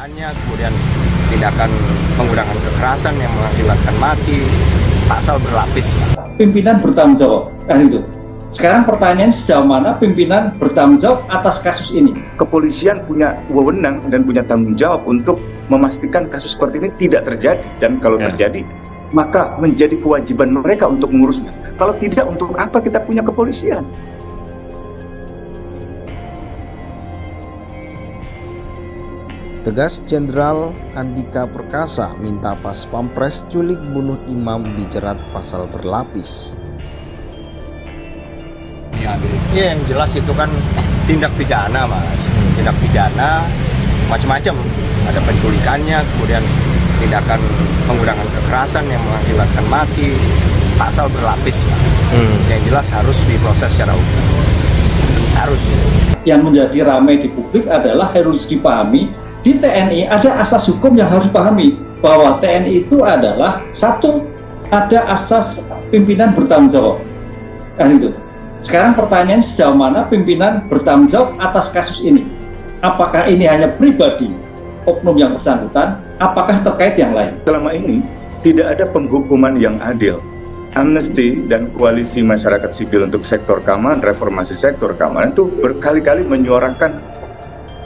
penculikannya, kemudian tindakan penggunaan kekerasan yang mengakibatkan mati, pasal berlapis. Pimpinan bertanggung jawab, kan itu. Sekarang pertanyaan sejauh mana pimpinan bertanggung jawab atas kasus ini? Kepolisian punya wewenang dan punya tanggung jawab untuk memastikan kasus seperti ini tidak terjadi. Dan kalau terjadi, maka menjadi kewajiban mereka untuk mengurusnya. Kalau tidak, untuk apa kita punya kepolisian? Tegas Jenderal Andika Perkasa minta Pas Pampres culik bunuh imam dijerat pasal berlapis. Ya, yang jelas itu kan tindak pidana, Mas. Tindak pidana macam-macam. Ada penculikannya, kemudian tindakan penggunaan kekerasan yang mengakibatkan mati, pasal berlapis. Yang jelas harus diproses secara hukum. Harus. Yang menjadi ramai di publik adalah harus dipahami di TNI ada asas hukum yang harus dipahami bahwa TNI itu adalah satu, ada asas pimpinan bertanggung jawab, kan itu. Sekarang pertanyaan sejauh mana pimpinan bertanggung jawab atas kasus ini? Apakah ini hanya pribadi oknum yang bersangkutan? Apakah terkait yang lain? Selama ini tidak ada penghukuman yang adil. Amnesty dan Koalisi Masyarakat Sipil untuk Sektor Keamanan, Reformasi Sektor Keamanan itu berkali-kali menyuarakan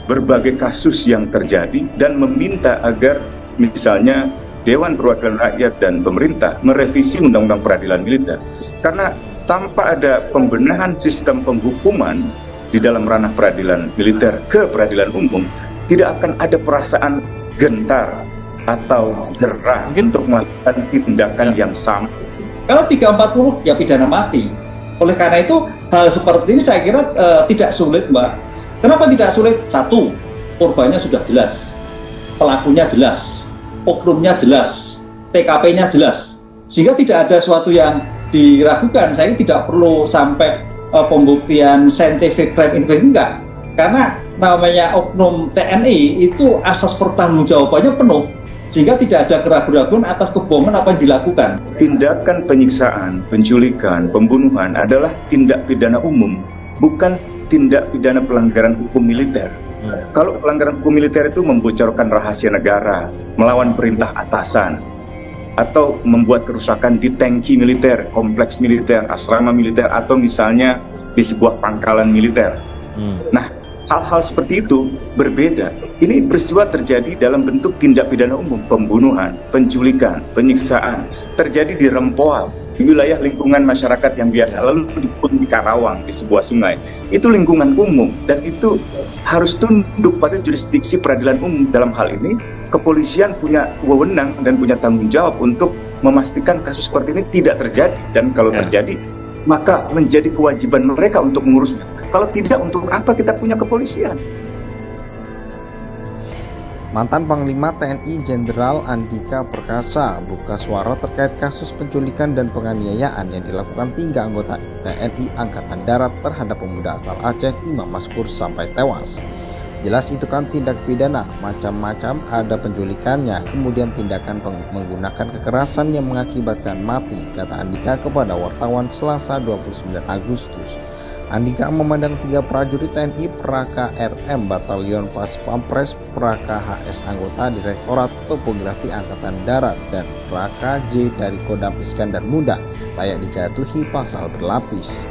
berbagai kasus yang terjadi dan meminta agar misalnya Dewan Perwakilan Rakyat dan pemerintah merevisi Undang-Undang Peradilan Militer. Karena tanpa ada pembenahan sistem penghukuman di dalam ranah peradilan militer ke peradilan umum, tidak akan ada perasaan gentar atau jerah untuk melakukan tindakan yang sama. Kalau 340 ya pidana mati. Oleh karena itu hal seperti ini saya kira tidak sulit, Mbak. Kenapa tidak sulit? Satu, korbannya sudah jelas, pelakunya jelas, oknumnya jelas, TKP-nya jelas, sehingga tidak ada sesuatu yang diragukan. Saya tidak perlu sampai pembuktian scientific crime investigation, enggak. Karena namanya oknum TNI itu asas pertanggungjawabannya penuh, sehingga tidak ada keraguan-keraguan atas kebohongan apa yang dilakukan. Tindakan penyiksaan, penculikan, pembunuhan adalah tindak pidana umum, bukan tindak pidana pelanggaran hukum militer. Kalau pelanggaran hukum militer itu membocorkan rahasia negara, melawan perintah atasan, atau membuat kerusakan di tangki militer, kompleks militer, asrama militer, atau misalnya di sebuah pangkalan militer. Nah, hal-hal seperti itu berbeda. Ini peristiwa terjadi dalam bentuk tindak pidana umum, pembunuhan, penculikan, penyiksaan, terjadi di Rempoal, di wilayah lingkungan masyarakat yang biasa, lalu di Karawang, di sebuah sungai. Itu lingkungan umum, dan itu harus tunduk pada jurisdiksi peradilan umum. Dalam hal ini, kepolisian punya wewenang dan punya tanggung jawab untuk memastikan kasus seperti ini tidak terjadi. Dan kalau terjadi, maka menjadi kewajiban mereka untuk mengurusnya. Kalau tidak, untuk apa kita punya kepolisian? Mantan Panglima TNI Jenderal Andika Perkasa buka suara terkait kasus penculikan dan penganiayaan yang dilakukan 3 anggota TNI Angkatan Darat terhadap pemuda asal Aceh Imam Maskur sampai tewas. Jelas itu kan tindak pidana, macam-macam, ada penculikannya, kemudian tindakan menggunakan kekerasan yang mengakibatkan mati, kata Andika kepada wartawan Selasa 29 Agustus. Andika memandang 3 prajurit TNI Praka RM Batalion Pas Pampres, Praka HS anggota Direktorat Topografi Angkatan Darat, dan Praka J dari Kodam Iskandar Muda layak dijatuhi pasal berlapis.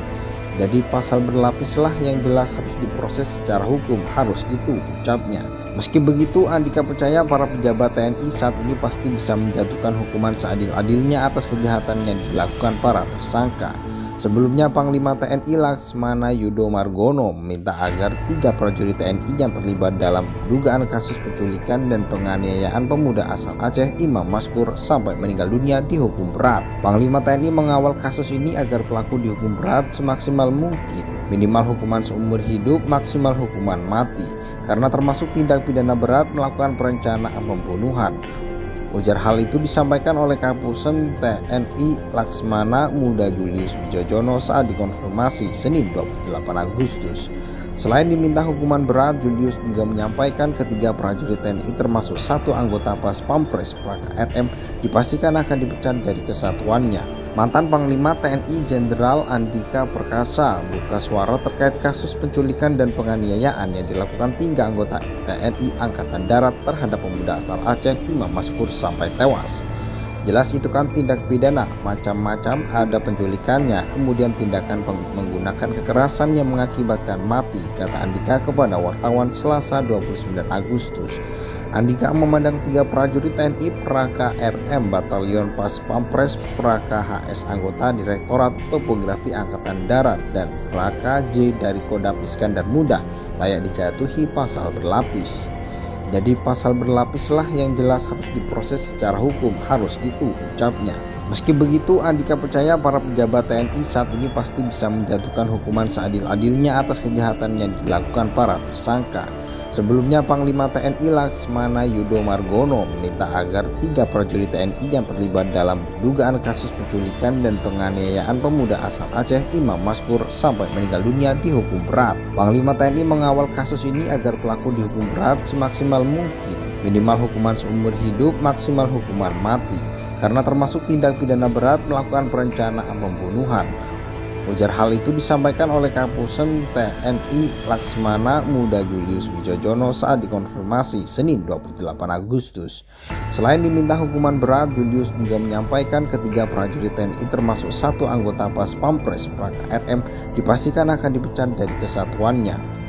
Jadi pasal berlapislah yang jelas harus diproses secara hukum, harus itu ucapnya. Meski begitu, Andika percaya para pejabat TNI saat ini pasti bisa menjatuhkan hukuman seadil-adilnya atas kejahatan yang dilakukan para tersangka. Sebelumnya, Panglima TNI Laksmana Yudo Margono meminta agar 3 prajurit TNI yang terlibat dalam dugaan kasus penculikan dan penganiayaan pemuda asal Aceh Imam Maskur sampai meninggal dunia dihukum berat. Panglima TNI mengawal kasus ini agar pelaku dihukum berat semaksimal mungkin, minimal hukuman seumur hidup, maksimal hukuman mati, karena termasuk tindak pidana berat melakukan perencanaan pembunuhan. Ujar hal itu disampaikan oleh Kapuspen TNI Laksmana Muda Julius Wijojono saat dikonfirmasi Senin 28 Agustus. Selain diminta hukuman berat, Julius juga menyampaikan ketiga prajurit TNI termasuk 1 anggota Pas Pampres Praka RM dipastikan akan dipecat dari kesatuannya. Mantan Panglima TNI Jenderal Andika Perkasa buka suara terkait kasus penculikan dan penganiayaan yang dilakukan 3 anggota TNI Angkatan Darat terhadap pemuda asal Aceh Imam Maskur sampai tewas. Jelas itu kan tindak pidana, macam-macam, ada penculikannya, kemudian tindakan menggunakan kekerasan yang mengakibatkan mati, kata Andika kepada wartawan Selasa 29 Agustus. Andika memandang 3 prajurit TNI Praka RM Batalion Pas Pampres, Praka HS anggota Direktorat Topografi Angkatan Darat, dan Praka J dari Kodam Iskandar Muda layak dijatuhi pasal berlapis. Jadi pasal berlapislah yang jelas harus diproses secara hukum, harus itu ucapnya. Meski begitu, Andika percaya para pejabat TNI saat ini pasti bisa menjatuhkan hukuman seadil-adilnya atas kejahatan yang dilakukan para tersangka. Sebelumnya, Panglima TNI Laksmana Yudo Margono meminta agar 3 prajurit TNI yang terlibat dalam dugaan kasus penculikan dan penganiayaan pemuda asal Aceh Imam Maskur sampai meninggal dunia dihukum berat. Panglima TNI mengawal kasus ini agar pelaku dihukum berat semaksimal mungkin, minimal hukuman seumur hidup, maksimal hukuman mati, karena termasuk tindak pidana berat melakukan perencanaan pembunuhan. Ujar hal itu disampaikan oleh Kapolsek TNI Laksmana Muda Julius Wijojono saat dikonfirmasi Senin 28 Agustus. Selain diminta hukuman berat, Julius juga menyampaikan ketiga prajurit TNI termasuk 1 anggota Pas Pampres Praka RM dipastikan akan dipecat dari kesatuannya.